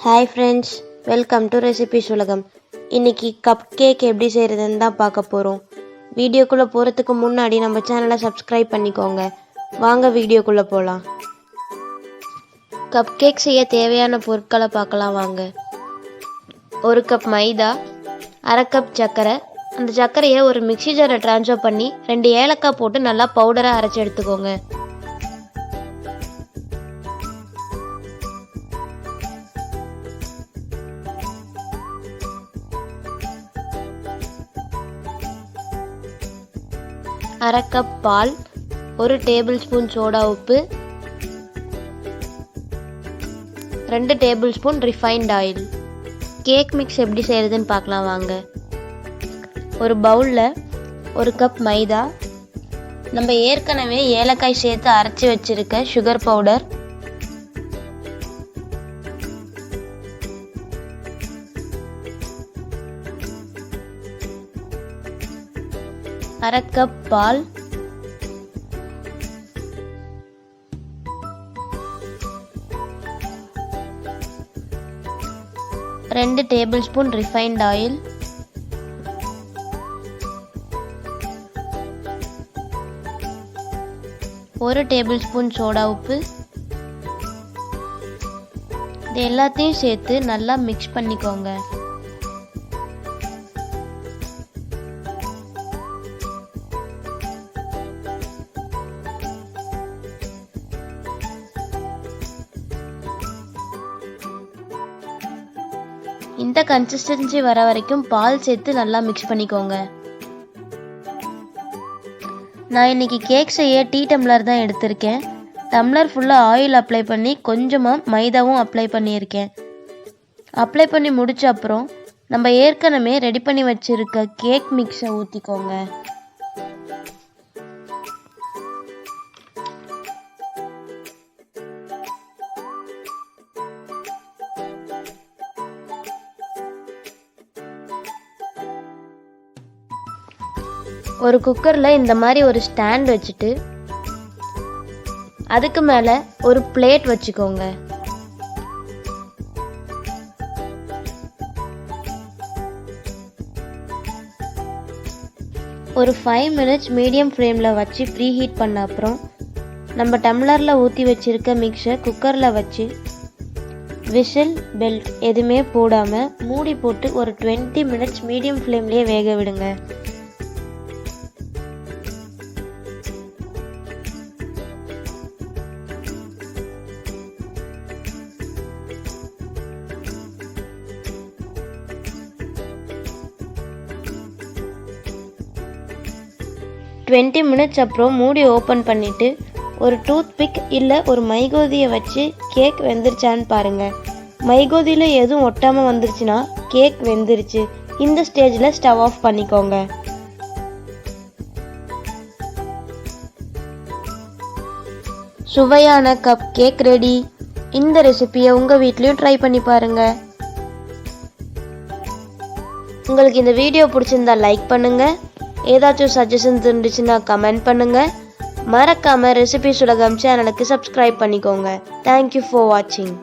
Hi friends, welcome to recipes உலகம். இன்றைக்கி cup cake எப்படி செய்கிறதுன்னு தான் பார்க்க போகிறோம். வீடியோக்குள்ளே போகிறதுக்கு முன்னாடி நம்ம சேனலை சப்ஸ்கிரைப் பண்ணிக்கோங்க. வாங்க வீடியோக்குள்ளே போகலாம். கப் கேக் செய்ய தேவையான பொருட்களை பார்க்கலாம் வாங்க. 1 கப் மைதா, 1/2 கப் சர்க்கரை. அந்த சர்க்கரையை ஒரு மிக்ஸி ஜாரை ட்ரான்ஸ்ஃபர் பண்ணி 2 ஏலக்காய் போட்டு நல்லா பவுடராக அரைச்சி எடுத்துக்கோங்க. 1/2 கப் பால், 1 டேபிள் ஸ்பூன் சோடா உப்பு, 2 table spoon refined oil. Cake mix எப்படி செய்கிறதுன்னு பார்க்கலாம் வாங்க. ஒரு பவுலில் 1 கப் மைதா, நம்ம ஏற்கனவே ஏலக்காய் சேர்த்து அரைச்சி வச்சுருக்க சுகர் பவுடர், அரை கப் பால், 2 table spoon refined oil, 1 table spoon soda உப்பு. இது எல்லாத்தையும் சேர்த்து நல்லா மிக்ஸ் பண்ணிக்கோங்க. இந்த கன்சிஸ்டன்சி வர வரைக்கும் பால் சேர்த்து நல்லா மிக்ஸ் பண்ணிக்கோங்க. நான் இன்னைக்கு கேக் செய்ய டீ டம்ளர் தான் எடுத்திருக்கேன். டம்ளர் ஃபுல்லாக ஆயில் அப்ளை பண்ணி கொஞ்சமாக மைதாவும் அப்ளை பண்ணியிருக்கேன். அப்ளை பண்ணி முடிச்ச அப்புறம் நம்ம ஏற்கனவே ரெடி பண்ணி வச்சுருக்க கேக் மிக்ஸை ஊற்றிக்கோங்க. ஒரு குக்கரில் இந்த மாதிரி ஒரு ஸ்டாண்ட் வச்சுட்டு அதுக்கு மேலே ஒரு பிளேட் வச்சுக்கோங்க. ஒரு 5 மினிட்ஸ் மீடியம் ஃப்ளேமில் வச்சு ப்ரீ ஹீட் பண்ண அப்புறம் நம்ம டம்ளரில் ஊற்றி வச்சுருக்க மிக்ஸை குக்கரில் வச்சு விசில் பெல்ட் எதுவுமே போடாமல் மூடி போட்டு ஒரு 20 மினிட்ஸ் மீடியம் ஃப்ளேம்லேயே வேக விடுங்க. டுவெண்ட்டி மினிட்ஸ் அப்புறம் மூடி ஓப்பன் பண்ணிவிட்டு ஒரு டூத் பிக் இல்லை ஒரு மைகோதியை வச்சு கேக் வெந்துருச்சான்னு பாருங்கள். மைகோதியில் எதுவும் ஒட்டாமல் வந்துருச்சுன்னா கேக் வெந்துருச்சு. இந்த ஸ்டேஜில் ஸ்டவ் ஆஃப் பண்ணிக்கோங்க. சுவையான கப் கேக் ரெடி. இந்த ரெசிபியை உங்கள் வீட்லேயும் ட்ரை பண்ணி பாருங்கள். உங்களுக்கு இந்த வீடியோ பிடிச்சிருந்தா லைக் பண்ணுங்கள். ஏதாச்சும் சஜஷன்ஸ் இருந்துச்சுன்னா கமெண்ட் பண்ணுங்கள். மறக்காமல் ரெசிபிஸ் உலகம் சேனலுக்கு சப்ஸ்கிரைப் பண்ணிக்கோங்க. தேங்க்யூ ஃபார் வாட்சிங்.